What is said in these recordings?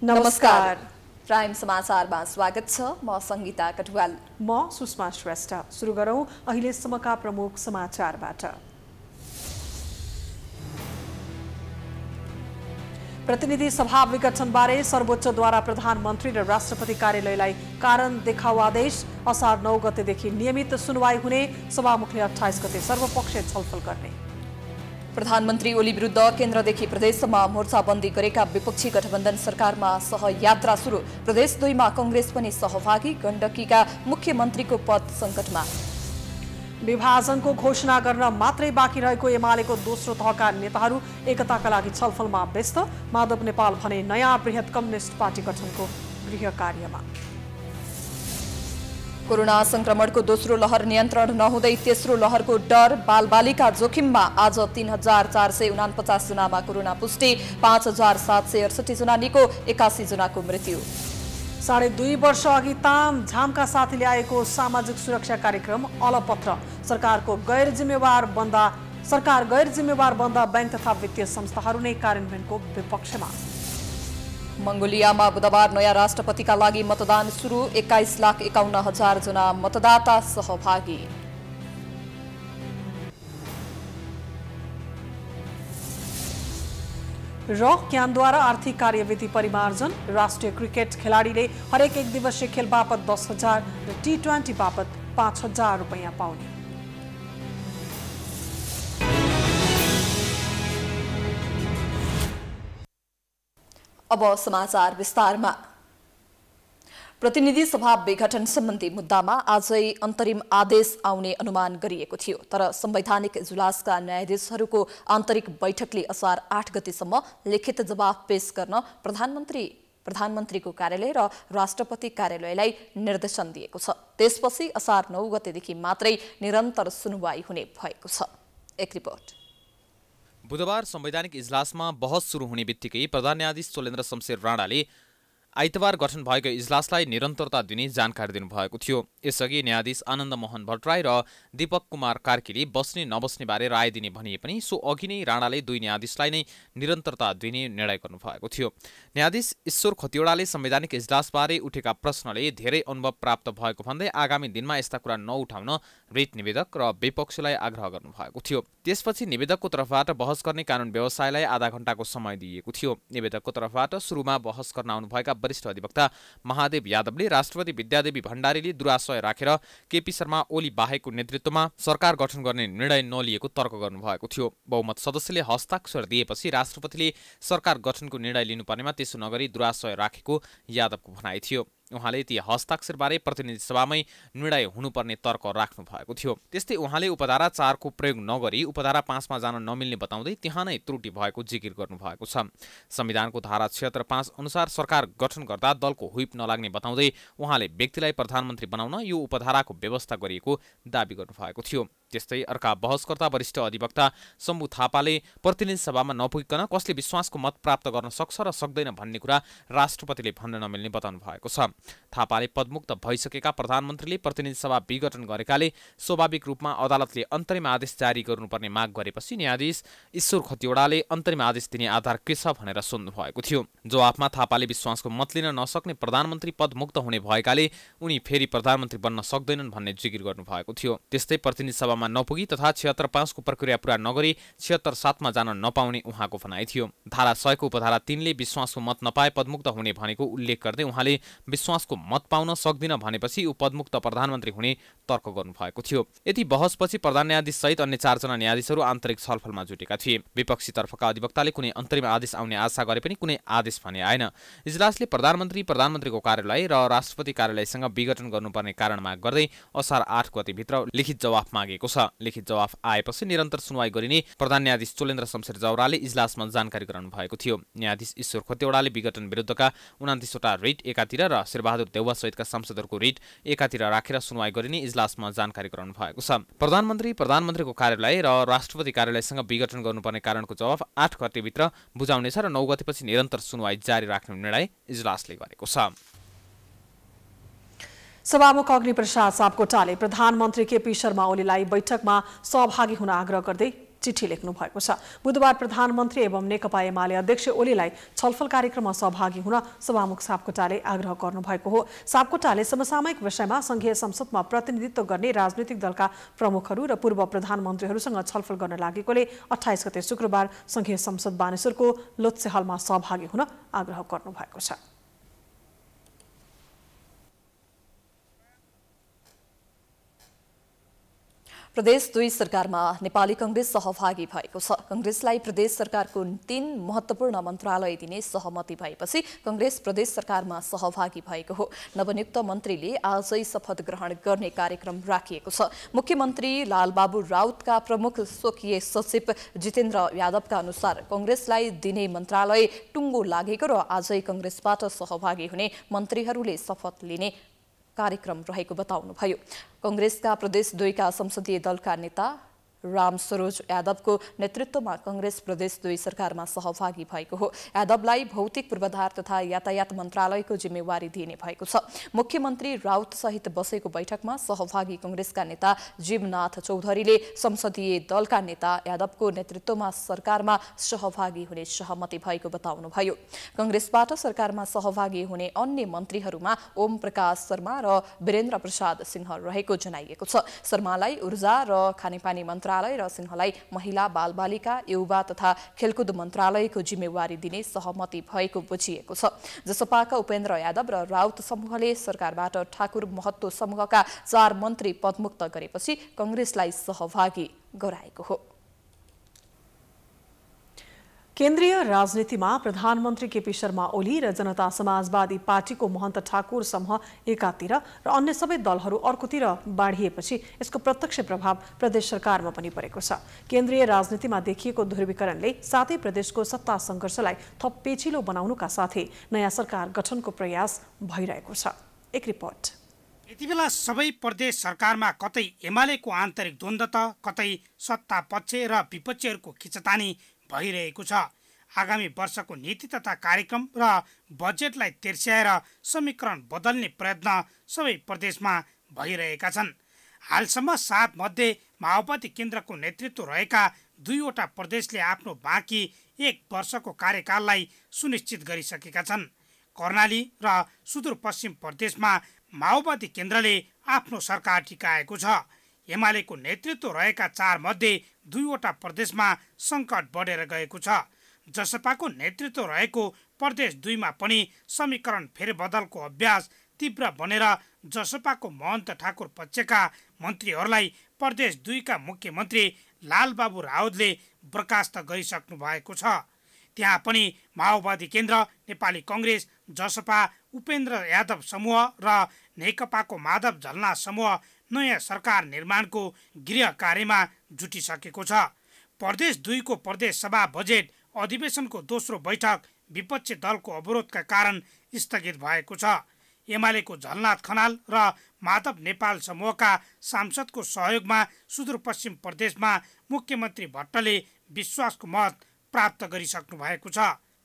नमस्कार। प्राइम समाचारमा स्वागत छ। म संगीता कटुवाल। म सुषमा श्रेष्ठ। सुरु गरौं अहिलेसम्मका प्रमुख समाचारबाट। प्रतिनिधि सभा विघटनबारे सर्वोच्चद्वारा प्रधानमन्त्री र राष्ट्रपति कार्यालयलाई कारण देखाउ आदेश। असार 9 गतेदेखि नियमित सुनवाई हुने। सभामुखले 28 गते सर्वपक्षीय छलफल गर्ने। प्रधानमन्त्री ओली विरुद्ध केन्द्रदेखि प्रदेशसम्म मोर्चाबन्दी गरेका विपक्षी गठबन्धन सरकारमा सहयात्रा सुरु। प्रदेश 2 मा कंग्रेस पनि सहभागी। गण्डकीका मुख्यमन्त्रीको पद संकटमा। विभाजनको घोषणा गर्न मात्रै बाँकी रहेको एमालेको दोस्रो तहका नेताहरू एकताका लागि छलफलमा व्यस्त। माधव नेपाल भने नयाँ बृहत कम्युनिस्ट पार्टी गठनको गृह कार्यमा। कोरोना संक्रमणको दोस्रो लहर नियन्त्रण नहुँदै तेस्रो लहरको डर। बालबालिका जोखिममा। आज 3449 जनामा कोरोना पुष्टि। 5768 जना निको। 81 जनाको मृत्यु। 2.5 वर्ष अघि ताम झामका साथी ल्याएको सामाजिक सुरक्षा कार्यक्रम अलपत्र। सरकार गैर जिम्मेवार बन्दा बैंक तथा वित्तीय संस्थाहरू नै कार्यान्वयनको विपक्षमा। मंगोलियामा बुधबार नयाँ राष्ट्रपतिका लागि मतदान सुरु। 21,51,000 जना मतदाता सहभागी। र क्यानद्वारा आर्थिक कार्यविधि परिमार्जन। राष्ट्रिय क्रिकेट खेलाडीले हरेक 1 दिवसीय खेल बापत 10,000 र T20 बापत 5,000 रुपैयाँ पाउने। अब समाचार विस्तारमा। प्रतिनिधि सभा विघटन सम्बन्धी मुद्दामा आजै अन्तरिम आदेश आउने अनुमान गरिएको थियो। तर संवैधानिक इजलासका न्यायाधीशहरूको आन्तरिक बैठकले असार 8 गतेसम्म लिखित जवाफ पेश गर्न प्रधानमन्त्रीको कार्यालय र राष्ट्रपति कार्यालयलाई निर्देशन दिएको छ। त्यसपछि असार 9 गतेदेखि मात्रै निरन्तर सुनवाई हुने भएको छ। एक रिपोर्ट। बुधबार संवैधानिक इजलासमा बहस सुरु हुने बित्तिकै प्रधान न्यायाधीश चोलेन्द्र शमशेर राणाले आइतबार गठन भएको इजलासलाई निरन्तरता दिने जानकारी दिनुभएको थियो। यसअघि न्यायाधीश आनन्द मोहन भट्टराई र दीपक कुमार कार्कीले बस्ने नबस्ने बारे राय दिने भनिए पनि सो अघि नै राणाले 2 न्यायाधीशलाई नै निरन्तरता दिने निर्णय गर्नुभएको थियो। न्यायाधीश ईश्वर खतिवड़ाले संवैधानिक इजलासबारे उठेका प्रश्नले धेरै अनुभव प्राप्त भएको भन्दै आगामी दिनमा यस्ता कुरा नउठाउन रिट निवेदक र विपक्षलाई आग्रह गर्नुभएको थियो। त्यसपछि निवेदकको तर्फबाट बहस गर्ने कानून व्यवसायलाई आधा घण्टाको समय दिइएको थियो। निवेदकको तर्फबाट सुरुमा बहस गर्न आउनुभएका वरिष्ठ अधिवक्ता महादेव यादवले राष्ट्रपति विद्यादेवी भण्डारीले दुराशय राखेर केपी शर्मा ओली बाहेकको नेतृत्वमा सरकार गठन गर्ने निर्णय नलिएको तर्क गर्नुभएको थियो। बहुमत सदस्यले हस्ताक्षर दिएपछि राष्ट्रपतिले सरकार गठनको निर्णय लिनुपर्नेमा त्यसो नगरी दुराशय राखेको यादवको भनाइ थियो। उहाँले ती हस्ताक्षरबारे प्रतिनिधि सभामै निर्णय हुनुपर्ने तर्क राख्नु भएको थियो। त्यस्तै उहाँले उपधारा 4 को प्रयोग नगरी उपधारा 5 मा जान नमिल्ने बताउँदै त्यहाँ नै त्रुटि भएको जिकिर गर्नुभएको छ। संविधानको धारा 76(5) अनुसार सरकार गठन गर्दा दलको हुइप नलाग्ने बताउँदै उहाँले व्यक्तिलाई प्रधानमन्त्री बनाउन यो उपधाराको व्यवस्था गरिएको दाबी गर्नुभएको थियो। त्यस्तै अर्का बहसकर्ता वरिष्ठ अधिवक्ता शम्भु थापाले प्रतिनिधि सभामा नपुगिकन कसले विश्वासको मत प्राप्त गर्न सक्छ र सक्दैन भन्ने कुरा राष्ट्रपतिले भन्न नमिल्ने बताउनु भएको छ। थापाले पदमुक्त भइसकेका प्रधानमन्त्रीले प्रतिनिधि सभा विघटन गरेकाले स्वाभाविक रूपमा अदालतले अन्तरिम आदेश जारी गर्नुपर्ने माग गरेपछि न्यायाधीश ईश्वर खतिवड़ाले अन्तरिम आदेश दिने आधार के छ भनेर सोध्नु भएको थियो। जवाफमा थापाले विश्वासको मत लिन नसक्ने प्रधानमन्त्री पदमुक्त हुने भएकाले उनी फेरि प्रधानमन्त्री बन्न सक्दैनन् भन्ने जिकिर गर्नुभएको थियो। त्यस्तै प्रतिनिधि सभामा नपुगी तथा 76(5) को प्रक्रिया पूरा नगरी 76(7) मा जान नपाउने उहाँको भनाइ थियो। धारा 100 को उपधारा 3 ले विश्वासको मत नपाए पदमुक्त हुने भनेको उल्लेख गर्दै उहाँले विश्वासको मत पाउन सक्दिन भनेपछि ऊ पदमुक्त प्रधानमन्त्री हुने तर्क गर्नुभएको थियो। यति बहसपछि प्रधान न्यायाधीश सहित अन्य 4 जना न्यायाधीशहरू आन्तरिक छलफलमा जुटेका थिए। विपक्षी तर्फका अधिवक्ताले कुनै अन्तरिम आदेश आउने आशा गरे पनि कुनै आदेश भने आएन। इजलासले प्रधानमन्त्रीको कार्यालय र राष्ट्रपति कार्यालयसँग विघटन गर्नुपर्ने कारण माग गर्दै असार 8 गतेभित्र लिखित जवाफ मागेको छ। लिखित जवाफ आएपछि निरन्तर सुनवाई गरिने प्रधान न्यायाधीश चोलेन्द्र शमशेर जौहराले इजलासमा जानकारी गराउनु भएको थियो। न्यायाधीश ईश्वर खतिवड़ाले विघटन विरुद्धका 29 वटा रिट एकातिर र शेरबहादुर देउवा सहितका सांसदहरूको रिट एकातिर राखेर सुनवाई गरिने इजलासमा जानकारी गराउनु भएको छ। प्रधानमन्त्रीको कार्यालय र राष्ट्रपति कार्यालयसँग विघटन गर्नुपर्ने कारणको जवाफ 8 गतेभित्र बुझाउनेछ र 9 गतेपछि निरन्तर सुनवाई जारी राख्ने निर्णय इजलासले गरेको छ। सभामुख अग्निप्रसाद सापकोटाले प्रधानमन्त्री केपी शर्मा ओलीलाई बैठकमा सहभागी हुन आग्रह गर्दै चिठी लेख्नु भएको छ। बुधबार प्रधानमन्त्री एवं नेकपा एमाले अध्यक्ष ओलीलाई छलफल कार्यक्रममा सहभागी हुन सभामुख सापकोटाले आग्रह गर्नुभएको हो। सापकोटाले समसामयिक विषयमा संघीय संसदमा प्रतिनिधित्व गर्ने राजनीतिक दलका प्रमुखहरू र पूर्व प्रधानमन्त्रीहरूसँग छलफल गर्न लागेकोले 28 गते शुक्रबार संघीय संसद बानेश्वरको लोत्से हलमा सहभागी हुन आग्रह गर्नुभएको छ। प्रदेश 2 सरकारमा नेपाली कांग्रेस सहभागी भएको छ। कांग्रेसलाई प्रदेश सरकारको 3 महत्त्वपूर्ण मन्त्रालय दिने सहमति भएपछि कांग्रेस प्रदेश सरकारमा सहभागी भएको हो। नवनियुक्त मन्त्रीले आजै शपथ ग्रहण गर्ने कार्यक्रम राखिएको छ। मुख्यमन्त्री लालबाबु राउतका प्रमुख स्वकीय सचिव जितेन्द्र यादवका अनुसार कांग्रेसलाई दिने मन्त्रालय टुङ्गो लागेको र आजै कांग्रेसबाट सहभागी हुने मन्त्रीहरूले शपथ लिने कार्यक्रम रहेको बताउनुभयो। कांग्रेसका प्रदेश 2 का संसदीय दलका नेता राम सरोज यादवको नेतृत्वमा कांग्रेस प्रदेश 2 सरकारमा सहभागी भएको हो। यादवलाई भौतिक पूर्वाधार तथा यातायात मन्त्रालयको जिम्मेवारी दिइने भएको छ। मुख्यमन्त्री राउत सहित बसेको बैठकमा सहभागी कांग्रेसका नेता जीवनाथ चौधरीले संसदीय दलका नेता यादवको नेतृत्वमा सरकारमा सहभागी हुने सहमति भएको बताउनुभयो। कांग्रेसबाट सरकारमा सहभागी हुने अन्य मन्त्रीहरूमा ओम प्रकाश शर्मा र वीरेन्द्र प्रसाद सिंह रहेको जनाइएको छ। शर्मालाई ऊर्जा र खानेपानी मन्त्रालय र सिंहलाई महिला बालबालिका युवा तथा खेलकुद मन्त्रालयको जिम्मेवारी दिने सहमति भएको बुझिएको छ। जसपाका उपेन्द्र यादव र राउत समूहले सरकारबाट ठाकुर महत्तो समूहका 4 मन्त्री पदमुक्त गरेपछि कांग्रेसलाई सहभागी गराएको हो। केन्द्रीय राजनीतिमा प्रधानमन्त्री केपी शर्मा ओली र जनता समाजवादी पार्टीको महन्त ठाकुर समूह एकातिर र अन्य सबै दलहरू अर्कोतिर बाढिएपछि यसको प्रत्यक्ष प्रभाव प्रदेश सरकारमा पनि परेको छ। केन्द्रीय राजनीतिमा देखिएको ध्रुवीकरणले सातै प्रदेशको सत्ता संघर्षलाई थप पेचिलो बनाउनुका साथै नयाँ सरकार गठनको प्रयास भइरहेको छ। एक रिपोर्ट। यतिबेला सबै प्रदेश सरकारमा कतै एमालेको आन्तरिक द्वन्द्व त कतै सत्ता पक्ष र विपक्षीहरूको खिचतानी भइरहेको छ। आगामी वर्षको नीति तथा कार्यक्रम र बजेटलाई तेर्स्याएर समीकरण बदल्ने प्रयत्न सबै प्रदेशमा भइरहेका छन्। हालसम्म 7 मध्ये माओवादी केन्द्रको नेतृत्व रहेका 2वटा प्रदेशले आफ्नो बाँकी 1 वर्षको कार्यकाललाई सुनिश्चित गरिसकेका छन्। कर्णाली र सुदूरपश्चिम प्रदेशमा माओवादी केन्द्रले आफ्नो सरकार टिकाएको छ। एमालेको नेतृत्व रहेका 4 मध्ये 2वटा प्रदेशमा सङ्कट बढेर गएको छ। जसपाको नेतृत्व रहेको प्रदेश 2 मा पनि समीकरण फेरबदलको अभ्यास तीव्र बनेर जसपाको महन्त ठाकुर पक्षका मन्त्रीहरूलाई प्रदेश 2 का मुख्यमन्त्री लालबाबु राउतले बर्खास्त गरिसक्नु भएको छ। त्यहाँ पनि माओवादी केन्द्र, नेपाली कांग्रेस, जसपा, उपेन्द्र यादव समूह र नेकपाको माधव झलना समूह नयाँ सरकार निर्माणको गृह कार्यमा जुटिसकेको छ। प्रदेश 2 को प्रदेश सभा बजेट अधिवेशनको दोस्रो बैठक विपक्षी दलको अवरोधका कारण स्थगित भएको छ। एमालेको झलनाथ खनाल र माधव नेपाल समूहका सांसदको सहयोगमा सुदूरपश्चिम प्रदेशमा मुख्यमन्त्री भट्टले विश्वासको मत प्राप्त गरिसक्नु भएको छ।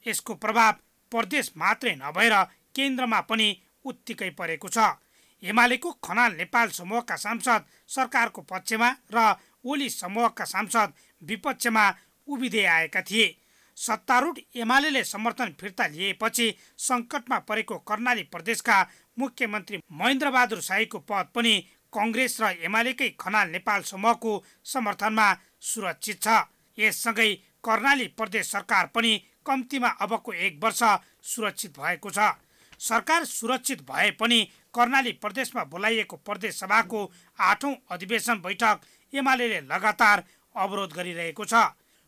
यसको प्रभाव प्रदेश मात्रै नभएर केन्द्रमा पनि उत्तिकै परेको छ। एमालेको खनाल नेपाल समूहका सांसद सरकारको पक्षमा र ओली समूहका सांसद विपक्षमा उभिँदै आएका थिए। सत्तारूढ एमाले समर्थन फिर्ता लिएपछि सङ्कटमा परेको कर्णाली प्रदेशका मुख्यमन्त्री महेन्द्रबहादुर शाहीको पद पनि कांग्रेस र एमालेकै खनाल नेपाल समूहको समर्थनमा सुरक्षित छ। यससँगै कर्णाली प्रदेश सरकार पनि कम्तीमा अबको 1 वर्ष सुरक्षित भएको छ। सरकार सुरक्षित भए पनि कर्णाली प्रदेशमा बोलाइएको प्रदेश सभाको 8औं अधिवेशन बैठक एमाले लगातार अवरोध गरिरहेको छ।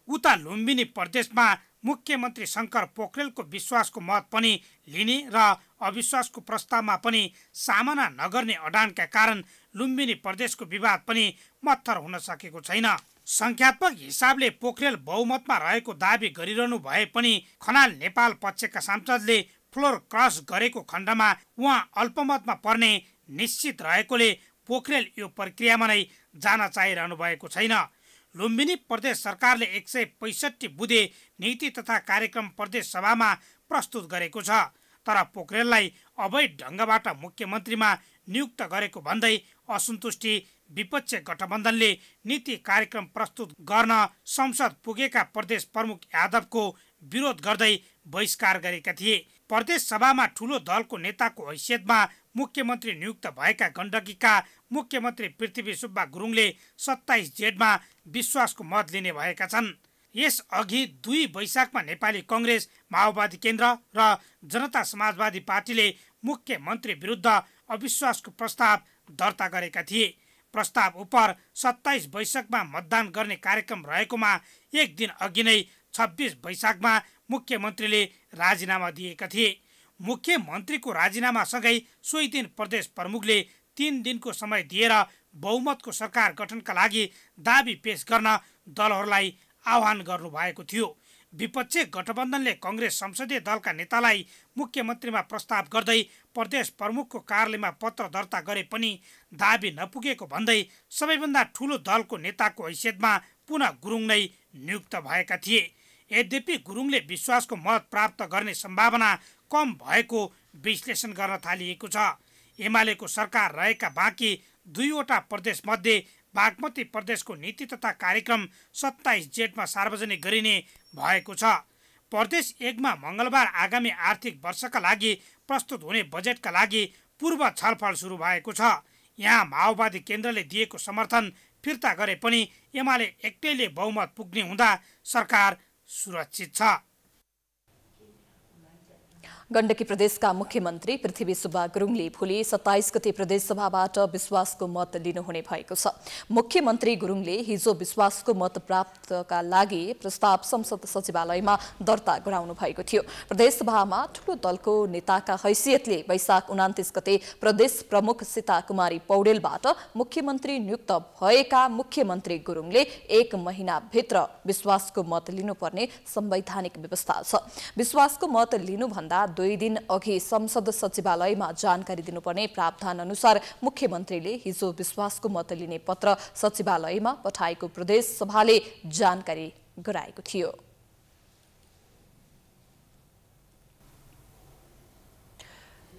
उता लुम्बिनी प्रदेशमा मुख्यमन्त्री शङ्कर पोखरेलको विश्वासको मत पनि लिने र अविश्वासको प्रस्तावमा पनि सामना नगर्ने अडानका कारण लुम्बिनी प्रदेशको विवाद पनि मत्थर हुन सकेको छैन। संख्यात्मक हिसाबले पोखरेल बहुमतमा रहेको दावी गरिरहनु भए पनि खनाल नेपाल पक्षका सांसदले फ्लोर क्रस गरेको खण्डमा उहाँ अल्पमतमा पर्ने निश्चित रहेकोले पोखरेल यो प्रक्रियामा नै जान चाहिरहनु भएको छैन। लुम्बिनी प्रदेश सरकारले 165 बुँदे नीति तथा कार्यक्रम प्रदेश सभामा प्रस्तुत गरेको छ। तर पोखरेललाई अवैध ढङ्गबाट मुख्यमन्त्रीमा नियुक्त गरेको भन्दै असन्तुष्टि विपक्ष गठबन्धनले नीति कार्यक्रम प्रस्तुत गर्न संसद पुगेका प्रदेश प्रमुख यादवको विरोध गर्दै बहिष्कार गरेका थिए। प्रदेश सभामा ठूलो दलको नेताको हैसियतमा मुख्यमन्त्री नियुक्त भएका गण्डकीका मुख्यमन्त्री पृथ्वी सुब्बा गुरुङले 27 जेठमा विश्वासको मत लिने भएका छन्। यसअघि 2 वैशाखमा नेपाली कांग्रेस, माओवादी केन्द्र र जनता समाजवादी पार्टीले मुख्यमन्त्री विरुद्ध अविश्वासको प्रस्ताव दर्ता गरेका थिए। प्रस्ताव उपर 27 वैशाखमा मतदान गर्ने कार्यक्रम रहेकोमा एक दिन अघि नै 26 वैशाखमा मुख्यमन्त्रीले राजीनामा दिएका थिए। मुख्यमन्त्रीको राजीनामासँगै सोही दिन प्रदेश प्रमुखले 3 दिनको समय दिएर बहुमतको सरकार गठनका लागि दाबी पेश गर्न दलहरूलाई आह्वान गर्नुभएको थियो। विपक्षी गठबन्धनले कांग्रेस संसदीय दलका नेतालाई मुख्यमन्त्रीमा प्रस्ताव गर्दै प्रदेश प्रमुखको कार्यालयमा पत्र दर्ता गरे पनि दाबी नपुगेको भन्दै सबैभन्दा ठूलो दलको नेताको हैसियतमा पुनः गुरुङ नै नियुक्त भएका थिए। यद्यपि गुरुङले विश्वासको मत प्राप्त गर्ने सम्भावना कम भएको विश्लेषण गर्न थालिएको छ। एमालेको सरकार रहेका बाँकी 2 वटा प्रदेश मध्ये बागमती प्रदेशको नीति तथा कार्यक्रम 27 जेठमा सार्वजनिक गरिने भएको छ। प्रदेश 1 मा मंगलबार आगामी आर्थिक वर्षका लागि प्रस्तुत हुने बजेटका लागि पूर्व छलफल सुरु भएको छ। यहाँ माओवादी केन्द्रले दिएको समर्थन फिर्ता गरे पनि एमाले एक्लैले बहुमत पुग्ने हुँदा सरकार सुरक्षित छ। गण्डकी प्रदेशका मुख्यमन्त्री पृथ्वी सुब्बा गुरुङले भोलि 27 गते प्रदेश सभाबाट विश्वासको मत लिनुहुने भएको छ। मुख्यमन्त्री गुरुङले हिजो विश्वासको मत प्राप्तका लागि प्रस्ताव संसद सचिवालयमा दर्ता गराउनु भएको थियो। प्रदेश सभामा ठूलो दलको नेताका हैसियतले वैशाख 29 गते प्रदेश प्रमुख सीता कुमारी पौडेलबाट मुख्यमन्त्री नियुक्त भएका मुख्यमन्त्री गुरुङले 1 महिनाभित्र विश्वासको मत लिनुपर्ने संवैधानिक व्यवस्था छ। विश्वासको मत लिनुभन्दा 2 दिन अघि संसद सचिवालयमा जानकारी दिनुपर्ने प्रावधान अनुसार मुख्यमन्त्रीले हिजो विश्वासको मत लिने पत्र सचिवालयमा पठाएको प्रदेश सभाले जानकारी गराएको थियो।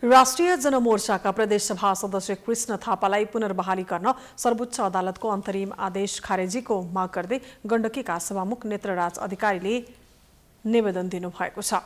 राष्ट्रिय जनमोर्चाका प्रदेश सभा सदस्य कृष्ण थापालाई पुनर्बहाली गर्न सर्वोच्च अदालतको अन्तरिम आदेश खारेजीको माग गर्दै गण्डकीका सभामुख नेत्रराज अधिकारीले निवेदन दिनुभएको छ।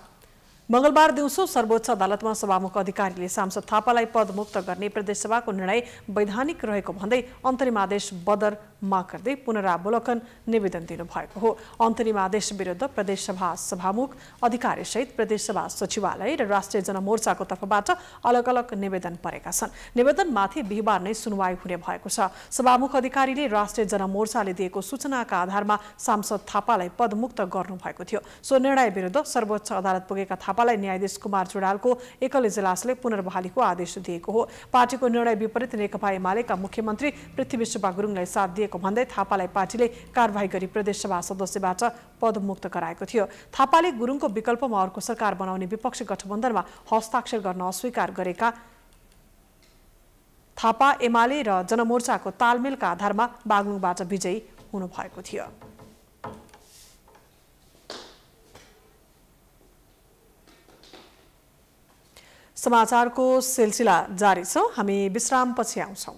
मंगलबार दिउँसो सर्वोच्च अदालतमा सभामुख अधिकारीले सांसद थापालाई पदमुक्त गर्ने प्रदेशसभाको निर्णय वैधानिक रहेको भन्दै अन्तरिम आदेश बदर माग गर्दै पुनरावलोकन निवेदन दिनुभएको हो। अन्तरिम आदेश विरुद्ध प्रदेशसभा सभामुख अधिकारी सहित प्रदेशसभा सचिवालय र राष्ट्रिय जनमोर्चाको तर्फबाट अलग अलग निवेदन परेका छन्। निवेदनमाथि बिहिबार नै सुनवाई हुने भएको छ। सभामुख अधिकारीले राष्ट्रिय जनमोर्चाले दिएको सूचनाका आधारमा सांसद थापालाई पदमुक्त गर्नुभएको थियो। सो निर्णय विरुद्ध सर्वोच्च अदालत पुगेका थापालाई न्यायाधीश कुमार चुडालको एकल इजलासले पुनर्बहालीको आदेश दिएको हो। पार्टीको निर्णय विपरीत नेकपा एमालेका मुख्यमन्त्री पृथ्वी सुब्बा गुरुङलाई साथ दिएको भन्दै थापालाई पार्टीले कारबाही गरी प्रदेशसभा सदस्यबाट पदमुक्त गराएको थियो। थापाले गुरुङको विकल्पमा अर्को सरकार बनाउने विपक्षी गठबन्धनमा हस्ताक्षर गर्न अस्वीकार गरेका थापा एमाले र जनमोर्चाको तालमेलका आधारमा बागलुङबाट विजयी हुनुभएको थियो। समाचारको सिलसिला जारी छ। हामी विश्रामपछि आउँछौं।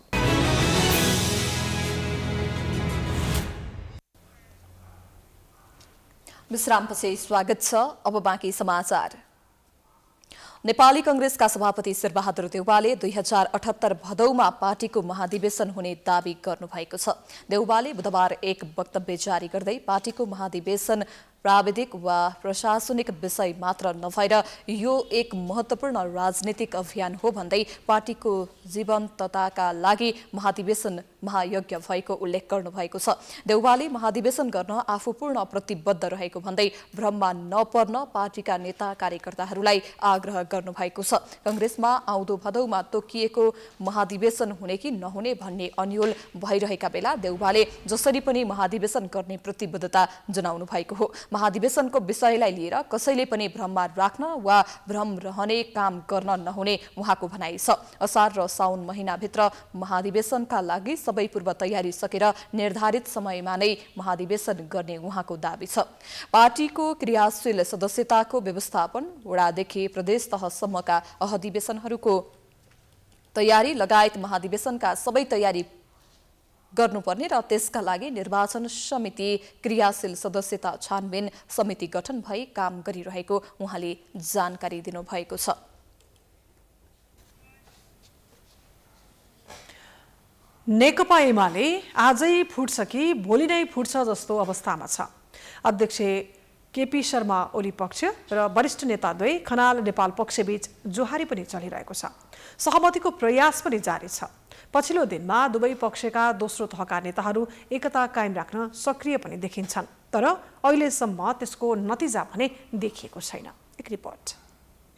विश्रामपछि स्वागत छ। अब बाँकी समाचार। नेपाली कांग्रेसका सभापति शेरबहादुर देउवाले 2078 भदौमा पार्टीको महाधिवेशन हुने दावी गर्नुभएको छ। देउवाले बुधबार एक वक्तव्य जारी गर्दै पार्टीको महाधिवेशन प्राविधिक वा प्रशासनिक विषय मात्र नभएर यो एक महत्त्वपूर्ण राजनीतिक अभियान हो भन्दै पार्टीको जीवन्तताका लागि महाधिवेशन महायज्ञ भएको उल्लेख गर्नुभएको छ। देउवाले महाधिवेशन गर्न आफू पूर्ण प्रतिबद्ध रहेको भन्दै भ्रममा नपर्न पार्टीका नेता कार्यकर्ताहरूलाई आग्रह गर्नुभएको छ। कांग्रेसमा आउँदो भदौमा तोकिएको महाधिवेशन हुने कि नहुने भन्ने अन्यल भइरहेका बेला देउवाले जसरी पनि महाधिवेशन गर्ने प्रतिबद्धता जनाउनु भएको हो। महाधिवेशनको विषयलाई लिएर कसैले पनि भ्रममा राख्न वा भ्रम रहने काम गर्न नहुने उहाँको भनाइ छ। असार र साउन महिनाभित्र महाधिवेशनका लागि सबै पूर्व तयारी सकेर निर्धारित समयमा नै महाधिवेशन गर्ने उहाँको दाबी छ। पार्टीको क्रियाशील सदस्यताको व्यवस्थापन वडादेखि प्रदेश तहसम्मका अधिवेशनहरूको तयारी लगायत महाधिवेशनका सबै तयारी गर्नुपर्ने र त्यसका लागि निर्वाचन समिति क्रियाशील सदस्यता छानबिन समिति गठन भई काम गरिरहेको उहाँले जानकारी दिनुभएको छ। नेकपा एमाले आजै फुट्छ कि भोलि नै फुट्छ जस्तो अवस्थामा छ। अध्यक्ष केपी शर्मा ओली पक्ष र वरिष्ठ नेताद्वय खनाल नेपाल पक्षबीच जोहारी पनि चलिरहेको छ। सहमतिको प्रयास पनि जारी छ। पछिल्लो दिनमा दुवै पक्षका दोस्रो तहका नेताहरू एकता कायम राख्न सक्रिय पनि देखिन्छन्, तर अहिलेसम्म त्यसको नतिजा भने देखिएको छैन। एक रिपोर्ट।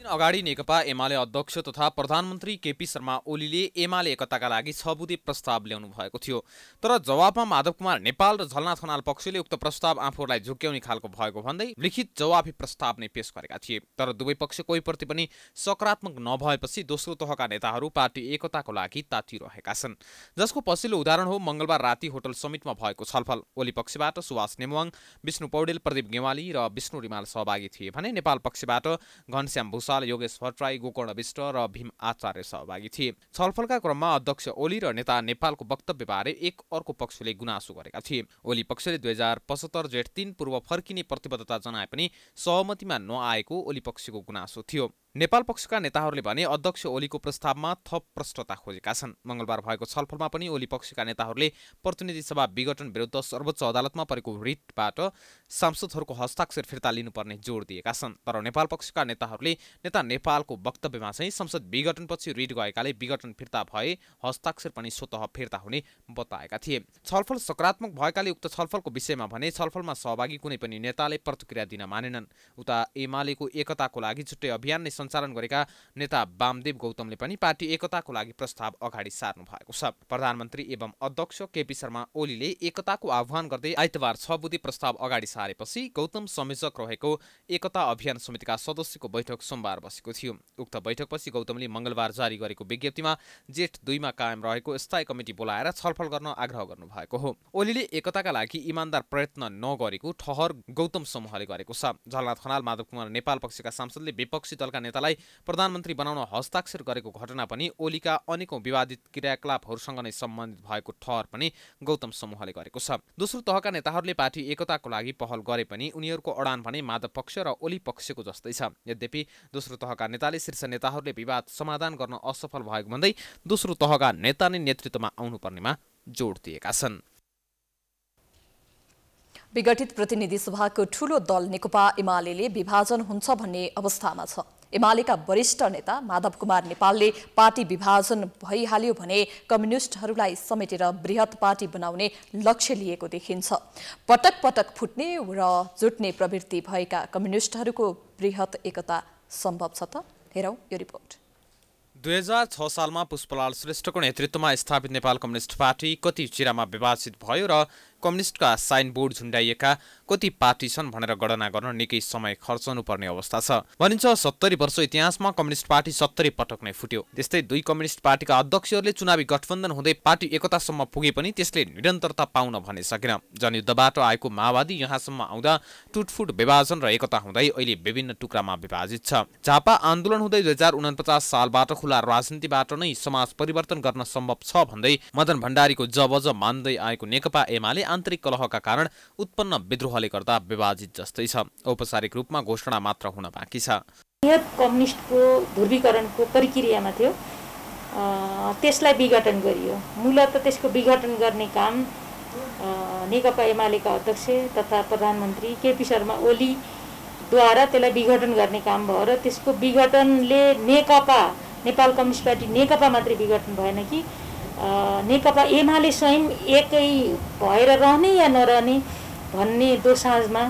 अगाडि नेकपा एमाले अध्यक्ष तथा प्रधानमन्त्री केपी शर्मा ओलीले एमाले एकताका लागि 6 बुँदे प्रस्ताव ल्याउनु भएको थियो, तर जवाफमा माधव कुमार नेपाल र झलनाथ खनाल पक्षले उक्त प्रस्ताव आफूलाई झुक्क्याउने खालको भएको भन्दै लिखित जवाफी प्रस्ताव नै पेश गरेका थिए। तर दुवै पक्ष कोहीप्रति पनि सकारात्मक नभएपछि दोस्रो तहका नेताहरू पार्टी एकताको लागि तातिरहेका छन्, जसको पछिल्लो उदाहरण हो मंगलबार राति होटल समिटमा भएको छलफल। ओली पक्षबाट सुवास नेमुवाङ, विष्णु पौडेल, प्रदीप गेवाली र विष्णु रिमाल सहभागी थिए भने नेपाल पक्षबाट घनश्याम भूषाल, योगेश भट्टराई, गोकर्ण विष्ट र भीम आचार्य सहभागी थिए। छलफलका क्रममा अध्यक्ष ओली र नेता नेपालको वक्तव्यबारे एक अर्को पक्षले गुनासो गरेका थिए। ओली पक्षले 2075 जेठ 3 पूर्व फर्किने प्रतिबद्धता जनाए पनि सहमतिमा नआएको ओली पक्षको गुनासो थियो। नेपाल पक्षका नेताहरूले भने अध्यक्ष ओलीको प्रस्तावमा थप प्रष्टता खोजेका छन्। मंगलबार भएको छलफलमा पनि ओली पक्षका नेताहरूले प्रतिनिधि सभा विघटन विरुद्ध सर्वोच्च अदालतमा परेको रिटबाट सांसदहरूको हस्ताक्षर फिर्ता लिनुपर्ने जोड दिएका छन्। तर नेपाल पक्षका नेताहरूले नेता नेपालको वक्तव्यमा चाहिँ संसद विघटनपछि रिट गएकाले विघटन फिर्ता भए हस्ताक्षर पनि स्वतः फिर्ता हुने बताएका थिए। छलफल सकारात्मक भएकाले उक्त छलफलको विषयमा भने छलफलमा सहभागी कुनै पनि नेताले प्रतिक्रिया दिन मानेनन्। उता एमालेको एकताको लागि छुट्टै अभियान नै सञ्चालन गरेका नेता वामदेव गौतमले पनि पार्टी एकताको लागि प्रस्ताव अगाडि सार्नु भएको छ। प्रधानमन्त्री एवं अध्यक्ष केपी शर्मा ओलीले एकताको आह्वान गर्दै आइतबार 6 बुँदे प्रस्ताव अगाडि सारेपछि गौतम संयोजक रहेको एकता अभियान समितिका सदस्यको बैठक सोमबार बसेको थियो। उक्त बैठकपछि गौतमले मंगलबार जारी गरेको विज्ञप्तिमा जेठ 2 मा कायम रहेको स्थायी कमिटी बोलाएर छलफल गर्न आग्रह गर्नुभएको हो। ओलीले एकताका लागि इमानदार प्रयत्न नगरेको ठहर गौतम समूहले गरेको छ। झलनाथ खनाल, माधव कुमार नेपाल पक्षका सांसदले विपक्षी दलका नेतालाई प्रधानमन्त्री बनाउन हस्ताक्षर गरेको घटना पनि ओलीका अनेकौं विवादित क्रियाकलापहरूसँग नै सम्बन्धित भएको ठहर पनि गौतम समूहले गरेको छ। दोस्रो तहका नेताहरूले पार्टी एकताको लागि पहल गरे पनि उनीहरूको अडान भने माधव पक्ष र ओली पक्षको जस्तै छ। यद्यपि दोस्रो तहका नेताले शीर्ष नेताहरूले विवाद समाधान गर्न असफल भएको भन्दै दोस्रो तहका नेता नै नेतृत्वमा आउनुपर्नेमा जोड दिएका छन्। विघटित प्रतिनिधि सभाको ठूलो दल नेकपा एमाले विभाजन हुन्छ भन्ने अवस्थामा छ। एमालेका वरिष्ठ नेता माधव कुमार नेपालले पार्टी विभाजन भइहाल्यो भने कम्युनिस्टहरूलाई समेटेर बृहत पार्टी बनाउने लक्ष्य लिएको देखिन्छ। पटक पटक फुट्ने र जुट्ने प्रवृत्ति भएका कम्युनिस्टहरूको बृहत एकता सम्भव छ त? हेरौं यो रिपोर्ट। 2006 सालमा पुष्पलाल श्रेष्ठको नेतृत्वमा स्थापित नेपाल कम्युनिस्ट पार्टी कति चिरामा विभाजित भयो र कम्युनिस्टका साइन बोर्ड झुन्डाइएका कति पार्टी छन् भनेर गणना गर्न निकै समय खर्चनुपर्ने अवस्था छ। भनिन्छ 70 वर्ष इतिहासमा कम्युनिस्ट पार्टी 70 पटक नै फुट्यो। त्यस्तै दुई कम्युनिस्ट पार्टीका अध्यक्षहरूले चुनावी गठबन्धन हुँदै पार्टी एकतासम्म पुगे पनि त्यसले निरन्तरता पाउन भने सकेन। जनयुद्धबाट आएको माओवादी यहाँसम्म आउँदा टुटफुट विभाजन र एकता हुँदै अहिले विभिन्न टुक्रामा विभाजित छ। झापा आन्दोलन हुँदै 2049 सालबाट खुला राजनीतिबाट नै समाज परिवर्तन गर्न सम्भव छ भन्दै मदन भण्डारीको जबज मान्दै आएको नेकपा एमाले आन्तरिक कलहका कारण उत्पन्न विद्रोहले गर्दा विभाजित जस्तै छ। औपचारिक रूपमा घोषणा मात्र हुन बाँकी छ। कम्युनिस्टको ध्रुवीकरणको प्रक्रियामा थियो, त्यसलाई विघटन गरियो। मूलत त्यसको विघटन गर्ने काम नेकपा एमालेका अध्यक्ष तथा प्रधानमन्त्री केपी शर्मा ओलीद्वारा त्यसलाई विघटन गर्ने काम भयो र त्यसको विघटनले नेकपा नेपाल कम्युनिस्ट पार्टी नेकपा मात्रै विघटन भएन कि नेकपा एमाले स्वयं एकै भएर रहने या नरहने भन्ने दोसाँझमा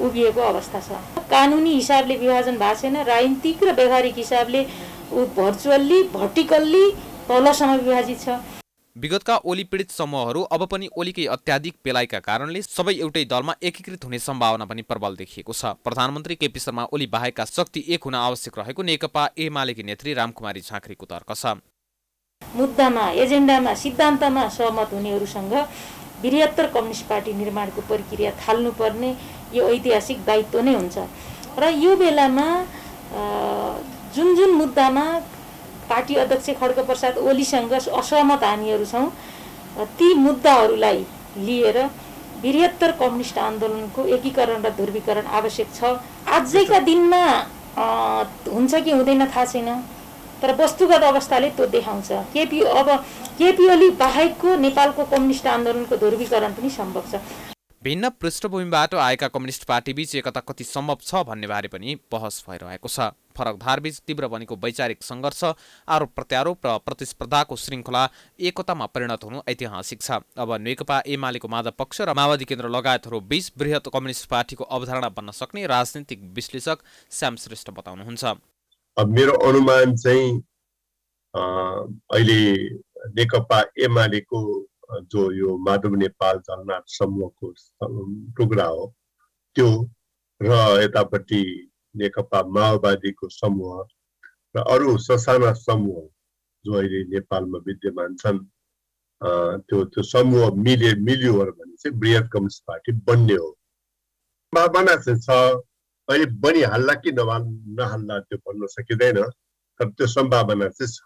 उभिएको अवस्था छ। कानुनी हिसाबले विभाजन भएको छैन, राजनीतिक र व्यावहारिक हिसाबले भर्चुअल्ली भर्टिकल्ली तलसम्म विभाजित छ। विगतका ओली पीडित समूहहरू अब पनि ओलीकै अत्याधिक पेलाइका कारणले सबै एउटै दलमा एकीकृत हुने सम्भावना पनि प्रबल देखिएको छ। प्रधानमन्त्री केपी शर्मा ओली बाहेकका शक्ति एक हुन आवश्यक रहेको नेकपा एमालेकी नेत्री रामकुमारी झाँक्रीको तर्क छ। मुद्दामा, एजेन्डामा, सिद्धान्तमा सहमत हुनेहरूसँग बृहत्तर कम्युनिस्ट पार्टी निर्माणको प्रक्रिया थाल्नुपर्ने यो ऐतिहासिक दायित्व नै हुन्छ र यो बेलामा जुन जुन मुद्दामा पार्टी अध्यक्ष खड्गप्रसाद ओलीसँग असहमत हामीहरू छौँ ती मुद्दाहरूलाई लिएर बृहत्तर कम्युनिस्ट आन्दोलनको एकीकरण र ध्रुवीकरण आवश्यक छ। आजैका दिनमा हुन्छ कि हुँदैन थाहा छैन, तर वस्तुगत अवस्थाले त्यो देखाउँछ। केपी ओली बाहेकको नेपालको कम्युनिस्ट आन्दोलनको ध्रुवीकरण पनि सम्भव छ। भिन्न पृष्ठभूमिबाट आएका कम्युनिस्ट पार्टीबीच एकता कति सम्भव छ भन्ने बारे पनि बहस भइरहेको छ। फरक धारबीच तीव्र बनेको वैचारिक सङ्घर्ष, आरोप प्रत्यारोप र प्रतिस्पर्धाको श्रृङ्खला एकतामा परिणत हुनु ऐतिहासिक छ। अब नेकपा एमालेको माधव पक्ष र माओवादी केन्द्र लगायतहरू बीच बृहत कम्युनिस्ट पार्टीको अवधारणा बन्न सक्ने राजनीतिक विश्लेषक श्याम श्रेष्ठ बताउनुहुन्छ। मेरो अनुमान चाहिँ अहिले नेकपा एमालेको जो यो माधव नेपाल झलनाथ समूहको टुक्रा हो त्यो र यतापट्टि नेकपा माओवादीको समूह र अरू ससाना समूह जो अहिले नेपालमा विद्यमान छन् त्यो समूह मिल्यो भने चाहिँ बृहत कम्युनिस्ट पार्टी बन्ने हो। सम्भावना चाहिँ छ, अहिले बनिहाल्ला कि नहाल्ला त्यो भन्न सकिँदैन, तर त्यो सम्भावना चाहिँ छ।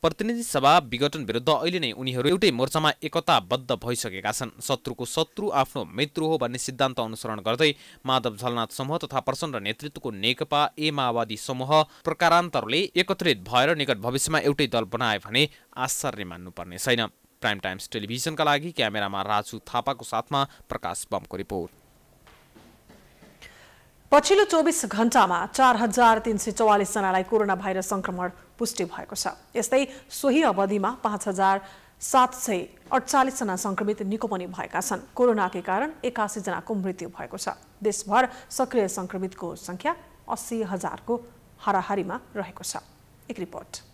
प्रतिनिधि सभा विघटन विरुद्ध अहिले नै उनीहरू एउटै मोर्चामा एकताबद्ध भइसकेका छन्। शत्रुको शत्रु आफ्नो मित्र हो भन्ने सिद्धान्त अनुसरण गर्दै माधव झलनाथ समूह तथा प्रचण्ड नेतृत्वको नेकपा माओवादी समूह प्रकारान्तरले एकत्रित भएर निकट भविष्यमा एउटै दल बनाए भने आश्चर्य मान्नुपर्ने छैन। प्राइम टाइम्स टेलिभिजनका लागि क्यामेरामा राजु थापाको साथमा प्रकाश बमको रिपोर्ट। पछिल्लो 24 घण्टामा 4344 जनालाई कोरोना भाइरस संक्रमण पुष्टि भएको छ। यस्तै सोही अवधिमा 5748 जना संक्रमित निको पनि भएका छन्। कोरोनाकै कारण 81 जनाको मृत्यु भएको छ। देशभर सक्रिय संक्रमितको संख्या 80,000 को हाराहारीमा रहेको छ। एक रिपोर्ट।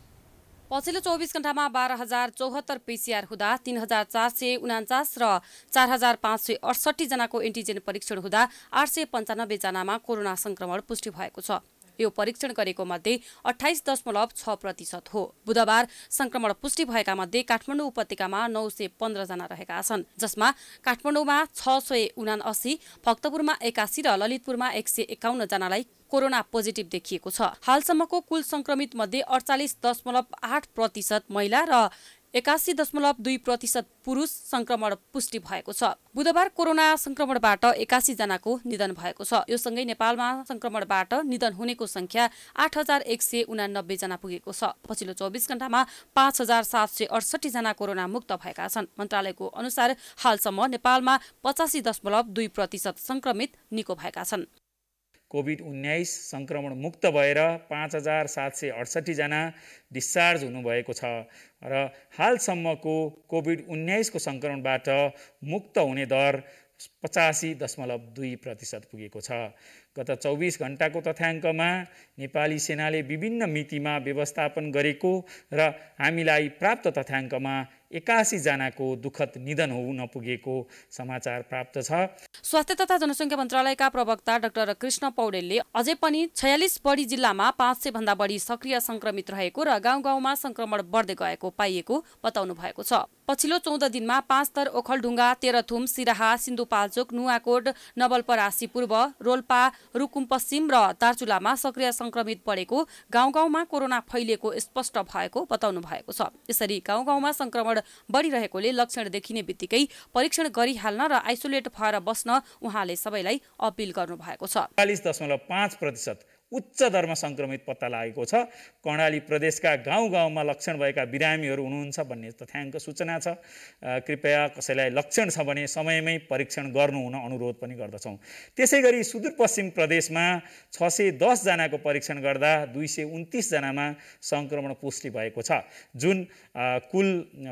पछिल्लो 24 घण्टामा 12,074 पीसीआर हुँदा 3,449 र 4,568 जनाको एन्टिजेन परीक्षण हुँदा 895 जनामा कोरोना संक्रमण पुष्टि भएको छ। यो परीक्षण गरेको मध्ये 28.6% हो। बुधबार संक्रमण पुष्टि भएका मध्ये काठमाडौँ उपत्यकामा 915 जना रहेका छन्, जसमा काठमाडौँमा 679, भक्तपुरमा 81 र ललितपुरमा 151 जनालाई कोरोना पोजिटिभ देखिएको छ। हालसम्मको कुल संक्रमित मध्ये 48.8% महिला र 81.2% पुरुष संक्रमण पुष्टि भएको छ। बुधबार कोरोना संक्रमणबाट 81 जनाको निधन भएको छ। यो सँगै नेपालमा संक्रमणबाट निधन हुनेको संख्या 8189 जना पुगेको छ। पछिल्लो 24 घण्टामा 5768 जना कोरोना मुक्त भएका छन्। मन्त्रालयको अनुसार हालसम्म नेपालमा 85.2% संक्रमित निको भएका छन्। कोभिड-19 संक्रमण मुक्त भएर 5768 जना डिस्चार्ज हुनुभएको छ र हालसम्मको कोभिड-19 को संक्रमणबाट मुक्त हुने दर 85.2% पुगेको छ। गत 24 घण्टाको तथ्याङ्कमा नेपाली सेनाले विभिन्न मितिमा व्यवस्थापन गरेको र हामीलाई प्राप्त तथ्याङ्कमा 81 जनाको दुःखद निधन हुन पुगेको समाचार प्राप्त छ। स्वास्थ्य तथा जनसङ्ख्या मन्त्रालयका प्रवक्ता डाक्टर कृष्ण पौडेलले अझै पनि 46 बढी जिल्लामा 500 भन्दा बढी सक्रिय संक्रमित रहेको र गाउँ-गाउँमा संक्रमण बढ्दै गएको पाइएको बताउनु भएको छ। पछिल्लो 14 दिनमा पाँचथर, ओखलढुङ्गा, तेह्रथुम, सिराहा, सिन्धुपाल्चोक, नुवाकोट, नवलपरासी पूर्व, रोल्पा, रुकुम पश्चिम र दार्चुलामा सक्रिय संक्रमित बढेको, गाउँ-गाउँमा कोरोना फैलिएको स्पष्ट भएको बताउनु भएको छ। यसरी गाउँ-गाउँमा संक्रमण बढिरहेकोले लक्षण देखिने बित्तिकै परीक्षण गरिहाल्न र आइसोलेट भएर बस्न उहाँले सबैलाई अपील गर्नु भएको छ। 44.5% उच्च दरमा संक्रमित पत्ता लागेको छ। कर्णाली प्रदेशका गाउँ-गाउँमा लक्षण भएका बिरामीहरू हुनुहुन्छ भन्ने तथ्याङ्क सूचना छ। कृपया कसैलाई लक्षण छ भने समयमै परीक्षण गर्नु हुन अनुरोध पनि गर्दछौँ। त्यसैगरी सुदूरपश्चिम प्रदेशमा 610 जनाको परीक्षण गर्दा 229 जनामा संक्रमण पुष्टि भएको छ। जुन कुल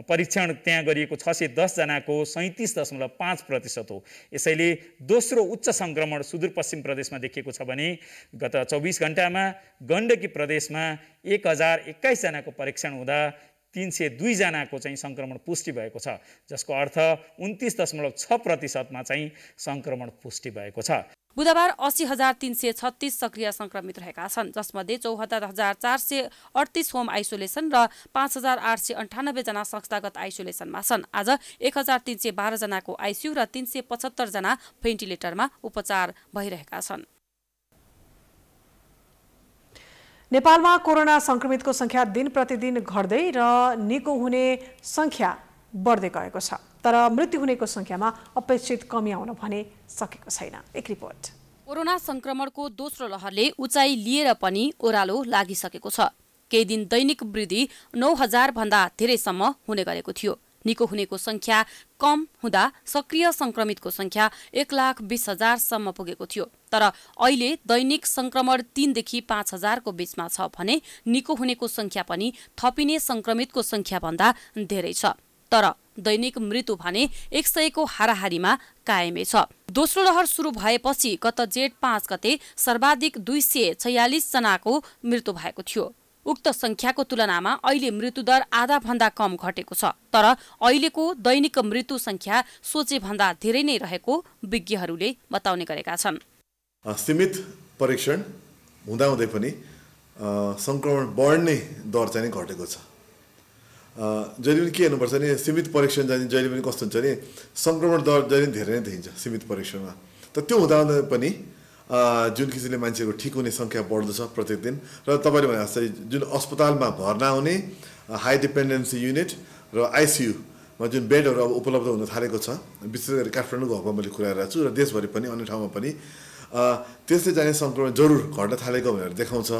परीक्षण त्यहाँ गरिएको 610 जनाको 37.5% हो। यसैले दोस्रो उच्च संक्रमण सुदूरपश्चिम प्रदेशमा देखिएको छ भने गत 24 घण्टामा गण्डकी प्रदेशमा 1021 जनाको परीक्षण हुँदा 302 जनाको चाहिँ संक्रमण पुष्टि भएको छ, जसको अर्थ 29.6% मा चाहिँ संक्रमण पुष्टि भएको छ। बुधबार 80,336 सक्रिय संक्रमित रहेका छन्, जसमध्ये 74,438 होम आइसोलेसन र 5,898 जना संस्थागत आइसोलेसनमा छन्। आज 1,312 जनाको आइसियु र 375 जना भेन्टिलेटरमा उपचार भइरहेका छन्। नेपालमा कोरोना संक्रमितको संख्या दिन प्रतिदिन घट्दै र निको हुने संख्या बढ्दै गएको छ, तर मृत्यु हुनेको संख्यामा अपेक्षित कमी आउन भने सकेको छैन। एक रिपोर्ट। कोरोना संक्रमणको दोस्रो लहरले उचाइ लिएर पनि ओह्रालो लागिसकेको छ। केही दिन दैनिक वृद्धि 9,000 भन्दा धेरैसम्म हुने गरेको थियो। निको हुनेको संख्या कम हुँदा सक्रिय संक्रमितको संख्या 1,20,000 सम्म पुगेको थियो। तर अहिले दैनिक संक्रमण 3 देखि 5,000 को बीचमा छ भने निको हुनेको संख्या पनि थपिने संक्रमितको संख्या भन्दा धेरै छ। तर दैनिक मृत्यु भने 100 को हाराहारीमा कायमै छ। दोस्रो लहर सुरु भएपछि गत जेठ 5 गते सर्वाधिक 246 जनाको मृत्यु भएको थियो। उक्त संख्याको तुलनामा अहिले मृत्युदर आधा भन्दा कम घटेको छ। तर अहिलेको दैनिक मृत्यु संख्या सोचे भन्दा धेरै नै रहेको विज्ञहरूले बताउने गरेका छन्। सीमित परीक्षण हुँदाहुँदै पनि संक्रमण बढ्ने दर चाहिँ घटेको छ। जहिले पनि के हेर्नुपर्छ नि, सीमित परीक्षण चाहिँ जहिले पनि कस्तो हुन्छ नि, संक्रमण दर जहिले धेरै नै देखिन्छ सीमित परीक्षणमा। त त्यो हुँदाहुँदै पनि जुन किसिमले मान्छेको ठिक हुने संख्या बढ्दो छ प्रत्येक दिन। र तपाईँले भने जस्तै जुन अस्पतालमा भर्ना हुने हाई डिपेन्डेन्सी युनिट र आइसियुमा जुन बेडहरू अब उपलब्ध हुन थालेको छ, विशेष गरी काठमाडौँको हकमा मैले कुरा गरेको छु र देशभरि पनि अन्य ठाउँमा पनि त्यसले चाहिँ संक्रमण जरुर घट्न थालेको भनेर देखाउँछ।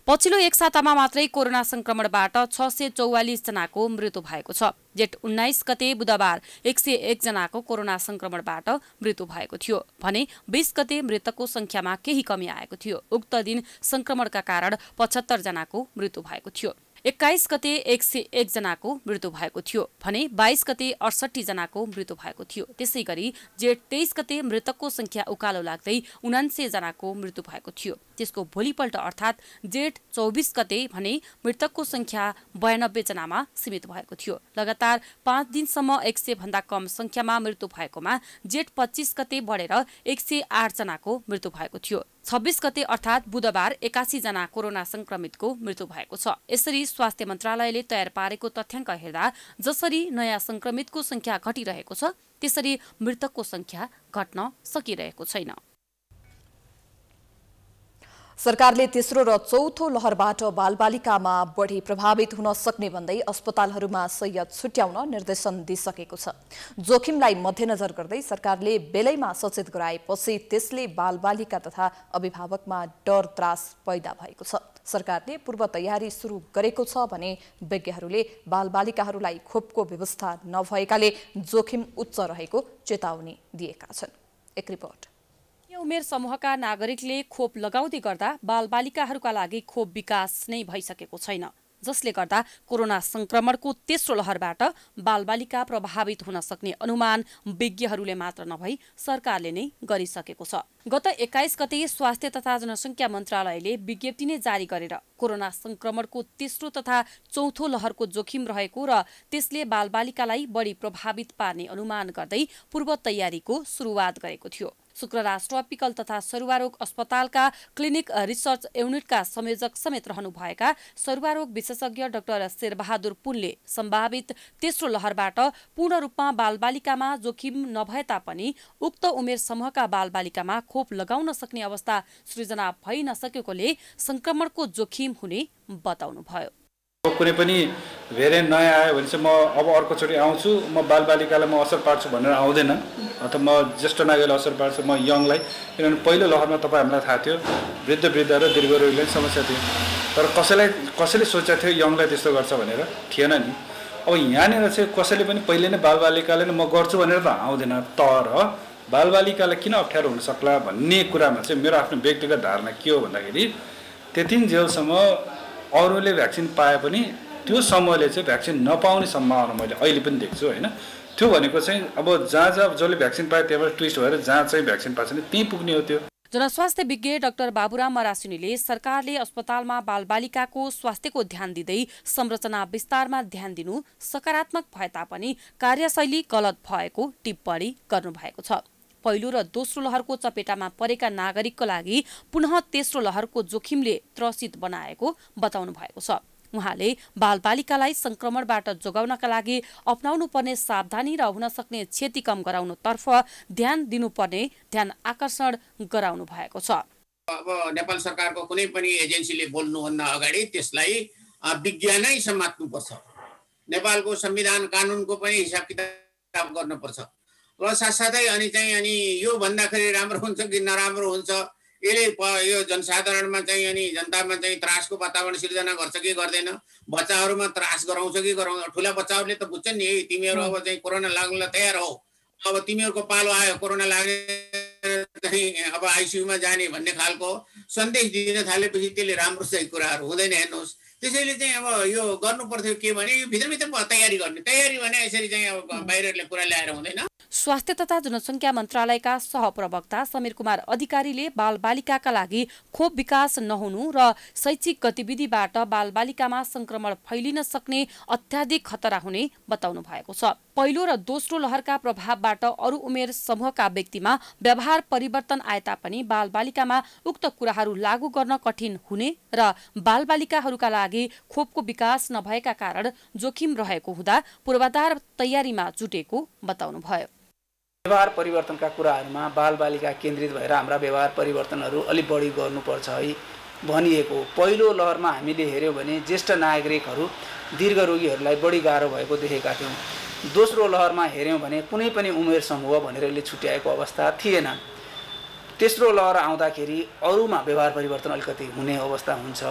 पछिल्लो एक सातामा मात्रै कोरोना संक्रमणबाट 644 जनाको मृत्यु भएको छ। जेठ 19 गते बुधबार 101 जनाको कोरोना संक्रमणबाट मृत्यु भएको थियो भने 20 गते मृतकको संख्यामा केही कमी आएको थियो। उक्त दिन संक्रमणका कारण 75 जनाको मृत्यु भएको थियो। 21 गते 101 जनाको मृत्यु भएको थियो भने 22 गते 68 जनाको मृत्यु भएको थियो। त्यसै गरी जेठ 23 गते मृतकको संख्या उकालो लाग्दै 79 जनाको मृत्यु भएको थियो। त्यसको भोलिपल्ट अर्थात् जेठ 24 गते भने मृतकको संख्या 92 जनामा सीमित भएको थियो। लगातार 5 दिनसम्म 100 भन्दा कम संख्यामा मृत्यु भएकोमा जेठ 25 गते बढेर 108 जनाको मृत्यु भएको थियो। 26 गते अर्थात् बुधबार 81 जना कोरोना संक्रमितको मृत्यु भएको छ। यसरी स्वास्थ्य मन्त्रालयले तयार पारेको तथ्याङ्क हेर्दा जसरी नयाँ संक्रमितको संख्या घटिरहेको छ, त्यसरी मृतकको संख्या घट्न सकिरहेको छैन। सरकारले तेस्रो र चौथो लहरबाट बालबालिकामा बढी प्रभावित हुन सक्ने भन्दै अस्पतालहरूमा सयद छुट्याउन निर्देशन दिइसकेको छ। जोखिमलाई मध्यनजर गर्दै सरकारले बेलैमा सचेत गराएपछि त्यसले बालबालिका तथा अभिभावकमा डर त्रास पैदा भएको छ। सरकारले पूर्व तयारी सुरु गरेको छ भने विज्ञहरूले बालबालिकाहरूलाई खोपको व्यवस्था नभएकाले जोखिम उच्च रहेको चेतावनी दिएका छन्। एक रिपोर्ट। उमेर समूहका नागरिकले खोप लगाउँदै गर्दा बालबालिकाहरूका लागि खोप विकास नै भइसकेको छैन, जसले गर्दा कोरोना संक्रमणको तेस्रो लहरबाट बालबालिका प्रभावित हुन सक्ने अनुमान विज्ञहरूले मात्र नभई सरकारले नै गरिसकेको छ। गत 21 गते स्वास्थ्य तथा जनसङ्ख्या मन्त्रालयले विज्ञप्ति नै जारी गरेर कोरोना संक्रमणको तेस्रो तथा चौथो लहरको जोखिम रहेको र त्यसले बालबालिकालाई बढी प्रभावित पार्ने अनुमान गर्दै पूर्व तयारीको सुरुवात गरेको थियो। शुक्रराज ट्रपिकल तथा सरुवारोग अस्पतालका क्लिनिक रिसर्च युनिटका संयोजक समेत रहनुभएका सरुवारोग विशेषज्ञ डाक्टर शेरबहादुर पुनले सम्भावित तेस्रो लहरबाट पूर्ण रूपमा बालबालिकामा जोखिम नभए तापनि उक्त उमेर समूहका बालबालिकामा खोप लगाउन सक्ने अवस्था सृजना भइ नसकेकोले संक्रमणको जोखिम हुने बताउनुभयो। कुनै पनि भेरिएन्ट नयाँ आयो भने चाहिँ म अब अर्कोचोटि आउँछु, म बालबालिकालाई म असर पार्छु भनेर आउँदैन, अथवा म ज्येष्ठ नागरिकलाई असर पार्छु, म यङलाई। किनभने पहिलो लहरमा तपाईँ हामीलाई थाहा थियो वृद्ध र दीर्घरोगीलाई समस्या थियो, तर कसैले सोचेको थियो यङलाई त्यस्तो गर्छ भनेर थिएन नि। अब यहाँनिर चाहिँ कसैले पनि पहिले नै बालबालिकाले म गर्छु भनेर त आउँदैन, तर बालबालिकालाई किन अप्ठ्यारो हुन सक्ला भन्ने कुरामा चाहिँ मेरो आफ्नो व्यक्तिगत धारणा के हो भन्दाखेरि त्यतिन्जेलसम्म अरूले भ्याक्सिन पाए पनि त्यो समूहले चाहिँ भ्याक्सिन नपाउने सम्भावना मैले अहिले पनि देख्छु होइन। त्यो भनेको चाहिँ अब जहाँ जसले भ्याक्सिन पाए त्यहाँबाट ट्विस्ट भएर जहाँ चाहिँ भ्याक्सिन पाएको छैन त्यहीँ पुग्ने हो। त्यो जनस्वास्थ्य विज्ञ डाक्टर बाबुराम मरासिनीले सरकारले अस्पतालमा बालबालिकाको स्वास्थ्यको ध्यान दिँदै संरचना विस्तारमा ध्यान दिनु सकारात्मक भए तापनि कार्यशैली गलत भएको टिप्पणी गर्नुभएको छ। पहिलो र दोस्रो लहरको चपेटामा परेका नागरिकको लागि पुनः तेस्रो लहरको जोखिमले त्रसित बनाएको बताउनु भएको छ। उहाँले बालबालिकालाई संक्रमणबाट जोगाउनका लागि अपनाउनु पर्ने सावधानी र हुन सक्ने क्षति कम गराउनुतर्फ ध्यान दिनुपर्ने ध्यान आकर्षण गराउनु भएको छ। अब नेपाल सरकारको कुनै पनि एजेन्सीले बोल्नुभन्दा अगाडि त्यसलाई विज्ञानै समात्नुपर्छ। नेपालको संविधान कानुनको पनि हिसाब किताब गर्नुपर्छ र साथसाथै अनि यो भन्दाखेरि राम्रो हुन्छ कि नराम्रो हुन्छ यसले यो जनसाधारणमा जनतामा त्रासको वातावरण सिर्जना गर्छ कि गर्दैन, बच्चाहरूमा त्रास गराउँछ कि गराउँदैन। ठुला बच्चाहरूले त बुझ्छन् नि, तिमीहरू अब कोरोना लाग्नलाई तयार हो, अब तिमीहरूको पालो आयो कोरोना लाग्ने अब आइसियुमा जाने भन्ने खालको सन्देश दिन थालेपछि त्यसले राम्रो चाहिँ कुराहरू हुँदैन। हेर्नुहोस्, त्यसैले अब यो गर्नु पर्थ्यो के भने यो भित्रभित्र तयारी गर्ने, तयारी भने यसरी अब बाहिरले कुरा ल्याएर हुँदैन। स्वास्थ्य तथा जनसङ्ख्या मन्त्रालयका सहप्रवक्ता समीर कुमार अधिकारीले बालबालिकाका लागि खोप विकास नहुनु र शैक्षिक गतिविधिबाट बालबालिकामा संक्रमण फैलिन सक्ने अत्याधिक खतरा हुने बताउनु भएको छ। पहिलो र दोस्रो लहरका प्रभावबाट अरू उमेर समूहका व्यक्तिमा व्यवहार परिवर्तन आए तापनि बालबालिकामा उक्त कुराहरू लागू गर्न कठिन हुने र बालबालिकाहरूका लागि खोपको विकास नभएका कारण जोखिम रहेको हुँदा पूर्वाधार तयारीमा जुटेको बताउनुभयो। व्यवहार परिवर्तनका कुराहरूमा बालबालिका केन्द्रित भएर हाम्रा व्यवहार परिवर्तनहरू अलि बढी गर्नुपर्छ है भनिएको। पहिलो लहरमा हामीले हेर्यौँ भने ज्येष्ठ नागरिकहरू दीर्घ रोगीहरूलाई बढी गाह्रो भएको देखेका थियौँ। दोस्रो लहरमा हेर्यौँ भने कुनै पनि उमेर समूह भनेर यसले छुट्याएको अवस्था थिएन। तेस्रो लहर आउँदाखेरि अरूमा व्यवहार परिवर्तन अलिकति हुने अवस्था हुन्छ,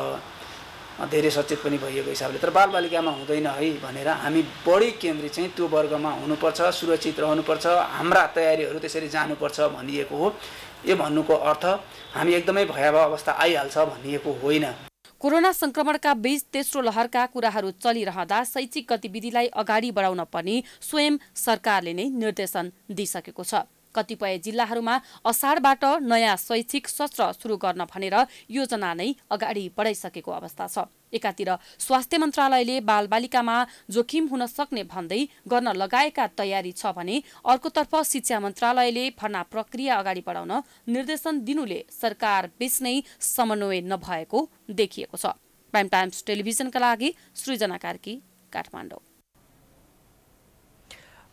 धेरै सचेत पनि भइएको हिसाबले। तर बालबालिकामा हुँदैन है भनेर हामी बढी केन्द्रित त्यो वर्गमा हुनुपर्छ, सुरक्षित रहनुपर्छ, हाम्रा तयारीहरू त्यसरी जानुपर्छ भनिएको हो। यो भन्नुको अर्थ हामी एकदमै भयावह अवस्था आइहाल्छ भनिएको होइन। कोरोना संक्रमणका बीच तेस्रो लहरका कुराहरू चलिरहँदा शैक्षिक गतिविधिलाई अगाडि बढाउन पनि स्वयं सरकारले नै निर्देशन दिइसकेको छ। कतिपय जिल्लाहरूमा असाढबाट नयाँ शैक्षिक सत्र सुरु गर्न भनेर योजना नै अगाडि बढाइसकेको अवस्था छ। एकातिर स्वास्थ्य मन्त्रालयले बालबालिकामा जोखिम हुन सक्ने भन्दै गर्न लगाएका तयारी छ भने अर्कोतर्फ शिक्षा मन्त्रालयले भर्ना प्रक्रिया अगाडि बढाउन निर्देशन दिनुले सरकार बीच नै समन्वय नभएको देखिएको छ। प्राइम टाइम्स टेलिभिजनका लागि सृजना कार्की, काठमाडौँ।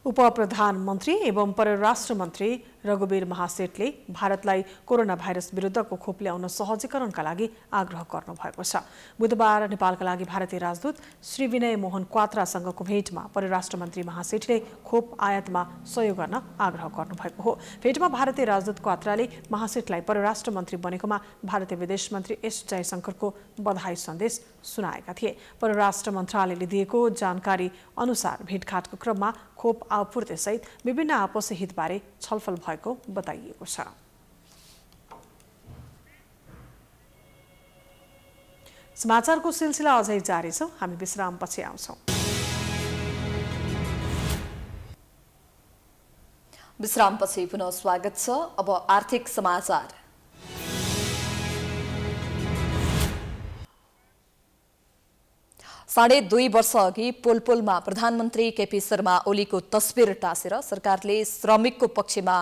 उपप्रधानमन्त्री एवं परराष्ट्र मन्त्री रघुवीर महासेठले भारतलाई कोरोना भाइरस विरुद्धको खोप ल्याउन सहजीकरणका लागि आग्रह गर्नुभएको छ। बुधबार नेपालका लागि भारतीय राजदूत श्री विनय मोहन क्वात्रासँगको भेटमा परराष्ट्र मन्त्री महासेठले खोप आयातमा सहयोग गर्न आग्रह गर्नुभएको हो। भेटमा भारतीय राजदूत क्वात्राले महासेठलाई परराष्ट्र मन्त्री बनेकोमा भारतीय विदेश मन्त्री एस जयशंकरको बधाई सन्देश सुनाएका थिए। परराष्ट्र मन्त्रालयले दिएको जानकारी अनुसार भेटघाटको क्रममा खोप आपूर्तिसहित विभिन्न आपसी हितबारे छलफल भएको बताइएको छ। समाचारको सिलसिला अझै जारी छ, हामी विश्रामपछि आउँछौँ। विश्रामपछि पुनः स्वागत छ। अब आर्थिक समाचार। साढे 2 वर्ष अघि पोलपोलमा प्रधानमन्त्री केपी शर्मा ओलीको तस्बिर टाँसेर सरकारले श्रमिकको पक्षमा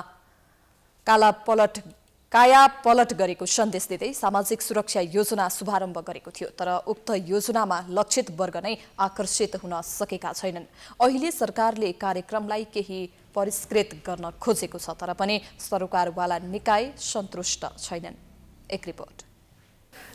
काया पलट गरेको सन्देश दिँदै सामाजिक सुरक्षा योजना शुभारम्भ गरेको थियो। तर उक्त योजनामा लक्षित वर्ग नै आकर्षित हुन सकेका छैनन्। अहिले सरकारले कार्यक्रमलाई केही परिष्कृत गर्न खोजेको छ, तर पनि सरकारवाला निकाय सन्तुष्ट छैनन्। एक रिपोर्ट।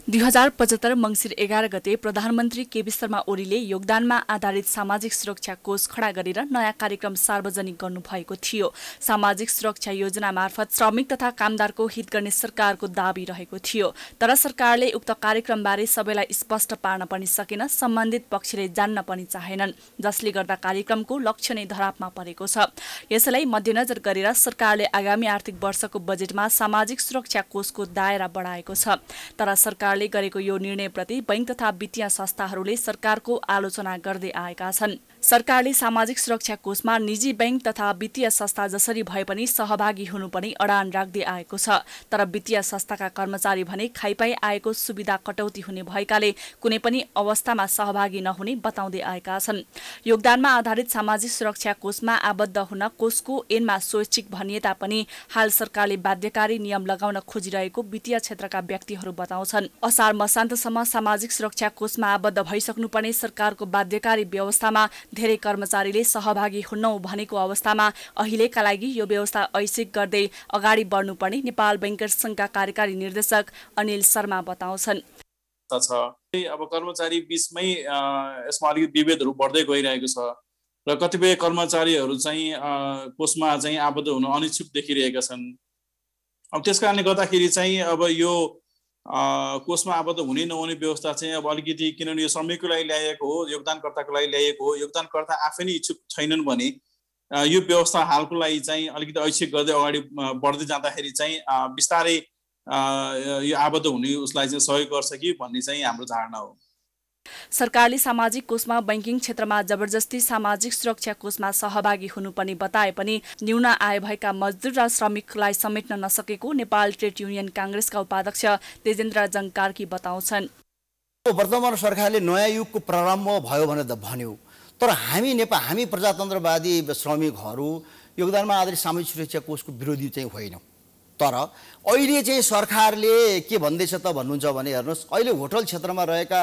2075 मंसिर 11 गते प्रधानमन्त्री केपी शर्मा ओलीले योगदानमा आधारित सामाजिक सुरक्षा कोष खडा गरेर नयाँ कार्यक्रम सार्वजनिक गर्नुभएको थियो। सामाजिक सुरक्षा योजना मार्फत श्रमिक तथा कामदारको हित गर्ने सरकारको दाबी रहेको थियो। तर सरकारले उक्त कार्यक्रमबारे सबैलाई स्पष्ट पार्न पनि सकेन, सम्बन्धित पक्षले जान्न पनि चाहेनन्, जसले गर्दा कार्यक्रमको लक्ष्य नै धरापमा परेको छ। यसलाई मध्यनजर गरेर सरकारले आगामी आर्थिक वर्षको बजेटमा सामाजिक सुरक्षा कोषको दायरा बढाएको छ। तर सरकारले गरेको यो निर्णयप्रति बैंक तथा वित्तीय संस्थाहरूले सरकारको आलोचना गर्दै आएका छन्। सरकारले सामाजिक सुरक्षा कोषमा निजी बैंक तथा वित्तीय संस्था जसरी भए पनि सहभागी हुनुपर्ने अडान राख्दै आएको छ। तर वित्तीय संस्थाका कर्मचारी भने खाइपाई आएको सुविधा कटौती हुने भएकाले कुनै पनि अवस्थामा सहभागी नहुने बताउँदै आएका छन्। योगदानमा आधारित सामाजिक सुरक्षा कोषमा आबद्ध हुन कोषको ऐनमा स्वैच्छिक भनिए तापनि हाल सरकारले बाध्यकारी नियम लगाउन खोजिरहेको वित्तीय क्षेत्रका व्यक्तिहरू बताउँछन्। असार मसान्तसम्म सामाजिक सुरक्षा कोषमा आबद्ध भइसक्नुपर्ने सरकारको बाध्यकारी व्यवस्थामा धेरै कर्मचारीले सहभागी हुन्नौ भनेको अवस्थामा अहिलेका लागि यो व्यवस्था ऐच्छिक गर्दै अगाडि बढ्नुपर्ने नेपाल बैंकर्स संघका कार्यकारी निर्देशक अनिल शर्मा बताउँछन्। छ। अब कर्मचारी बीचमै यसमा अलिकति विभेदहरू बढ्दै गइरहेको छ र कतिपय कर्मचारीहरू चाहिँ कोषमा चाहिँ आबद्ध हुन अनिच्छुक देखिरहेका छन्। अब त्यस कारणले गर्दाखेरि चाहिँ अब यो कोषमा आबद्ध हुने नहुने व्यवस्था चाहिँ अब अलिकति, किनभने यो श्रमिकको लागि ल्याइएको हो, योगदानकर्ताको लागि ल्याइएको हो, योगदानकर्ता आफै नै इच्छुक छैनन् भने यो व्यवस्था हालको लागि चाहिँ अलिकति ऐच्छिक गर्दै अगाडि बढ्दै जाँदाखेरि चाहिँ बिस्तारै यो आबद्ध हुने उसलाई चाहिँ सहयोग गर्छ कि भन्ने चाहिँ हाम्रो धारणा हो। सरकारले सामाजिक कोषमा बैंकिङ क्षेत्रमा जबरजस्ती सामाजिक सुरक्षा कोषमा सहभागी हुनुपर्ने बताए पनि न्यून आय भएका मजदुर र श्रमिकलाई समेट्न नसकेको नेपाल ट्रेड युनियन कांग्रेसका उपाध्यक्ष तेजेन्द्र जङ्कारकी बताउँछन्। वर्तमान सरकारले नयाँ युगको प्रारम्भ भयो भनेर भन्यो, तर हामी प्रजातन्त्रवादी श्रमिकहरू योगदानमा आधारित सामाजिक सुरक्षा कोषको विरोधी चाहिँ होइनौँ। तर अहिले चाहिँ सरकारले के भन्दैछ त भन्नुहुन्छ भने हेर्नुहोस्, अहिले होटल क्षेत्रमा रहेका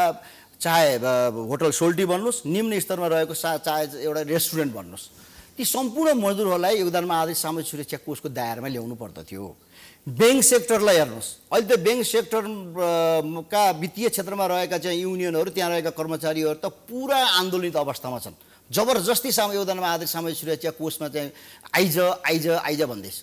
चाहे होटल सोल्टी भन्नुहोस्, निम्न स्तरमा रहेको चाहे एउटा रेस्टुरेन्ट भन्नुहोस्, ती सम्पूर्ण मजदुरहरूलाई योगदानमा आधारित सामाजिक सुरक्षा कोषको दायरामा ल्याउनु पर्दथ्यो। ब्याङ्क सेक्टरलाई हेर्नुहोस्, अहिले त ब्याङ्क सेक्टरका वित्तीय क्षेत्रमा रहेका चाहिँ युनियनहरू, त्यहाँ रहेका कर्मचारीहरू त पुरा आन्दोलित अवस्थामा छन्। जबरजस्ती योगदानमा आधारित सामाजिक सुरक्षा कोषमा चाहिँ आइज भन्दैछ।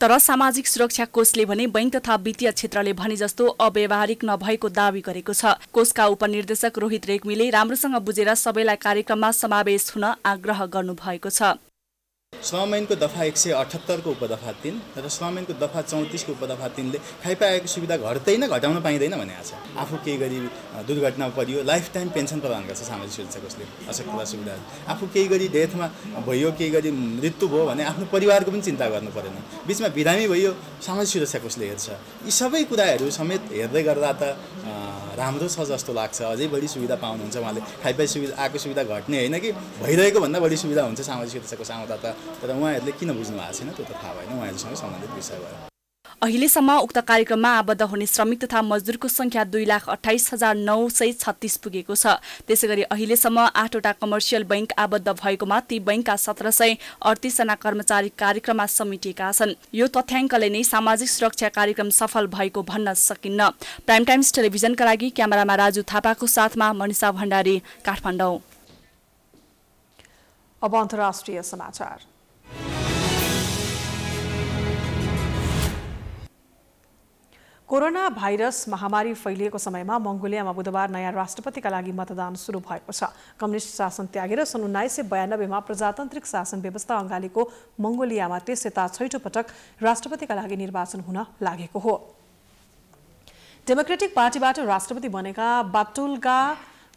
तर सामाजिक सुरक्षा कोषले भने बैंक तथा वित्तीय क्षेत्रले भने जस्तो अव्यावहारिक नभएको दावी गरेको छ। कोषका उपनिर्देशक रोहित रेग्मीले राम्रोसँग बुझेर सबैलाई कार्यक्रममा समावेश हुन आग्रह गर्नुभएको छ। श्रम ऐनको दफा 178 को उपदफा 3 र श्रम ऐनको दफा 34 को उपदफा 3 ले खाइपाएको सुविधा घट्दैन, घटाउन पाइँदैन भनेको छ। आफू केही गरी दुर्घटना परियो, लाइफ टाइम पेन्सन प्रदान गर्छ सामाजिक सुरक्षा कोषले, अशक्तता सुविधा। आफू केही गरी डेथमा भयो, केही गरी मृत्यु भयो भने आफ्नो परिवारको पनि चिन्ता गर्नु परेन। बिचमा बिरामी भयो, सामाजिक सुरक्षा कोषले हेर्छ। यी सबै कुराहरू समेत हेर्दै गर्दा त राम्रो छ जस्तो लाग्छ। अझै बढी सुविधा पाउनुहुन्छ उहाँले। खाइपाई सुविधा आएको सुविधा घट्ने होइन कि भइरहेको भन्दा बढी सुविधा हुन्छ सामाजिक सुरक्षा कोष आउँदा त। तर उहाँहरूले किन बुझ्नु भएको छैन त्यो त थाहा भएन, उहाँहरूसँग सम्बन्धित विषय भयो। अहिलेसम्म उक्त कार्यक्रममा आबद्ध हुने श्रमिक तथा मजदुरको संख्या 2,28,936 पुगेको छ। त्यसैगरी अहिलेसम्म 8वटा कमर्सियल बैंक आबद्ध भएकोमा ती बैंकका 1738 जना कर्मचारी कार्यक्रममा समेटिएका छन्। यो तथ्याङ्कले नै सामाजिक सुरक्षा कार्यक्रम सफल भएको भन्न सकिन्न। प्राइम टाइम्स टेलिभिजनका लागि क्यामेरामा राजु थापाको साथमा मनिषा भण्डारी, काठमाडौँ। अब अन्तर्राष्ट्रिय समाचार। कोरोना भाइरस महामारी फैलिएको समयमा मङ्गोलियामा बुधबार नयाँ राष्ट्रपतिका लागि मतदान सुरु भएको छ। कम्युनिस्ट शासन त्यागेर सन् 1992 मा प्रजातान्त्रिक शासन व्यवस्था अँगालेको मङ्गोलियामा त्यसयता छैटौं पटक राष्ट्रपतिका लागि निर्वाचन हुन लागेको हो। डेमोक्रेटिक पार्टीबाट राष्ट्रपति बनेका बाटुल्गा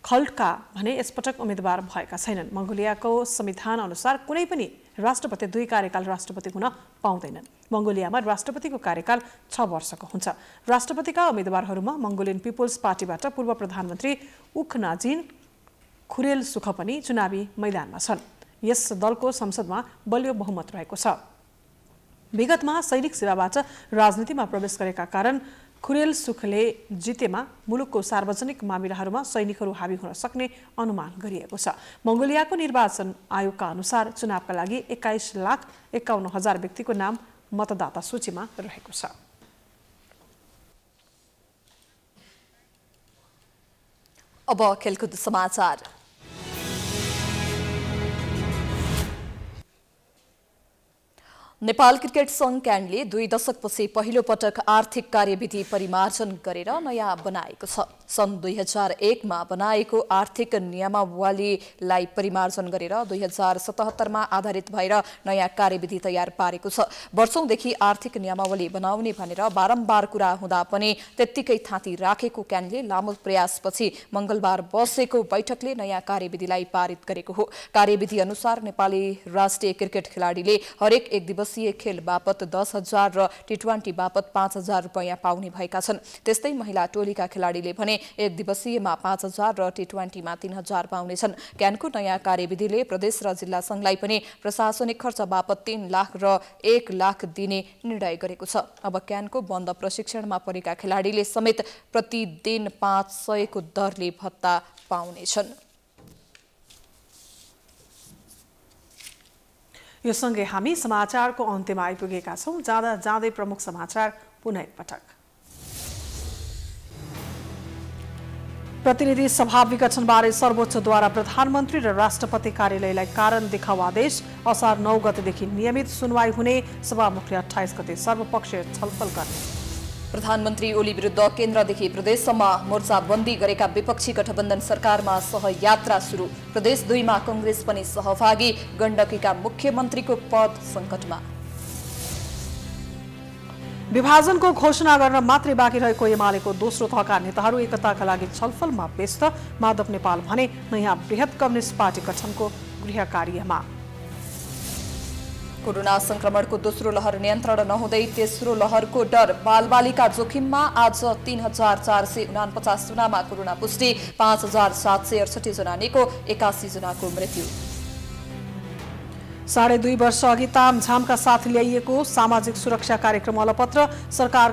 खल्टका भने यसपटक उम्मेदवार भएका छैनन्। मङ्गोलियाको संविधान अनुसार कुनै पनि राष्ट्रपति 2 कार्यकाल राष्ट्रपति हुन पाउँदैनन्। मङ्गोलियामा राष्ट्रपतिको कार्यकाल 6 वर्षको हुन्छ। राष्ट्रपतिका उम्मेदवारहरूमा मङ्गोलियन पिपुल्स पार्टीबाट पूर्व प्रधानमन्त्री उखनाजिन खुरेलसुख पनि चुनावी मैदानमा छन्। यस दलको संसदमा बलियो बहुमत रहेको छ। विगतमा सैनिक सेवाबाट राजनीतिमा प्रवेश गरेका कारण खुरेलसुखले जितेमा मुलुकको सार्वजनिक मामिलाहरूमा सैनिकहरू हावी हुन सक्ने अनुमान गरिएको छ। मङ्गोलियाको निर्वाचन आयोगका अनुसार चुनावका लागि 21,51,000 व्यक्तिको नाम मतदाता सूचीमा रहेको छ। अब खेलकुद समाचार। नेपाल क्रिकेट संघ क्यान्डले 2 दशकपछि पहिलो पटक आर्थिक कार्यविधि परिमार्जन गरेर नयाँ बनाएको छ। सन् 2001 मा बनाएको आर्थिक नियमावलीलाई परिमार्जन गरेर 2077 मा आधारित भएर नयाँ कार्यविधि तयार पारेको छ। वर्षौंदेखि आर्थिक नियमावली बनाउने भनेर बारम्बार कुरा हुँदा पनि त्यत्तिकै थाँती राखेको क्यान्डले लामो प्रयासपछि मंगलबार बसेको बैठकले नयाँ कार्यविधिलाई पारित गरेको हो। कार्यविधि अनुसार नेपाली राष्ट्रिय क्रिकेट खेलाडीले हरेक एक दिवसीय खेल बापत 10,000 र टी20 बापत 5,000 रुपैयाँ पाउने भएका छन्। त्यस्तै महिला टोलीका खेलाडीले भने एक दिवसीयमा 5,000 र टी20मा 3,000 पाउनेछन्। क्यानको नयाँ कार्यविधिले प्रदेश र जिल्ला संघलाई पनि प्रशासनिक खर्च बापत 3 लाख र 1 लाख दिने निर्णय गरेको छ। अब क्यानको बन्द प्रशिक्षणमा परेका खेलाडीले समेत प्रतिदिन 500 को दरले भत्ता पाउनेछन्। यो सँगै हामी समाचारको अन्त्यमा आइपुगेका छौं। जाँदा जाँदै प्रमुख समाचार पुनः एकपटक। प्रतिनिधि सभा विघटनबारे सर्वोच्चद्वारा प्रधानमन्त्री र राष्ट्रपति कार्यालयलाई कारण देखाउ आदेश। असार 9 गतेदेखि नियमित सुनवाई हुने। सभामुखले 28 गते सर्वपक्षीय छलफल गर्ने। प्रधानमन्त्री ओली विरुद्ध केन्द्रदेखि प्रदेशसम्म मोर्चाबन्दी गरेका विपक्षी गठबन्धन सरकारमा सहयात्रा सुरु। प्रदेश 2 मा कांग्रेस पनि सहभागी। गण्डकीका मुख्यमन्त्रीको पद सङ्कटमा। विभाजनको घोषणा गर्न मात्रै बाँकी रहेको एमालेको दोस्रो तहका नेताहरू एकताका लागि छलफलमा व्यस्त। माधव नेपाल भने नयाँ बृहत कम्युनिस्ट पार्टी गठनको गृह कार्यमा। कोरोना संक्रमणको दोस्रो लहर नियन्त्रण नहुँदै तेस्रो लहरको डर। बालबालिका जोखिममा आज 3449 जनामा कोरोना पुष्टि। 5768 जना निको, 81 जनाको मृत्यु। 2.5 वर्ष अघि तामझामका साथ ल्याइएको सामाजिक सुरक्षा कार्यक्रम अलपत्र। सरकार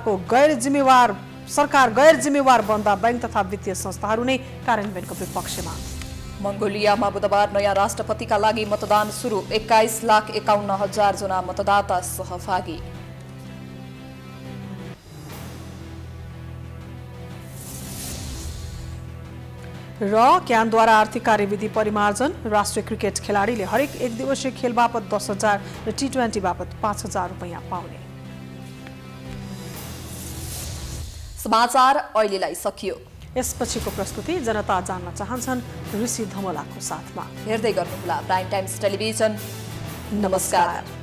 गैर जिम्मेवार बन्दा बैंक तथा वित्तीय संस्थाहरू नै कार्यान्वयनको विपक्षमा। मङ्गोलियामा बुधबार नयाँ राष्ट्रपतिका लागि मतदान सुरु। 21,51,000 जना मतदाता सहभागी। र क्यानद्वारा आर्थिक कार्यविधि परिमार्जन। राष्ट्रिय क्रिकेट खेलाडीले हरेक 1 दिवसीय खेल बापत 10,000 र T20 बापत 5,000 रुपैयाँ पाउने। समाचार अहिलेलाई सकियो। यसपछिको प्रस्तुति जनता जान्न चाहन्छन् ऋषि धमलाको साथमा। हेर्दै गर्नुहोला प्राइम टाइम्स टेलिभिजन। नमस्कार।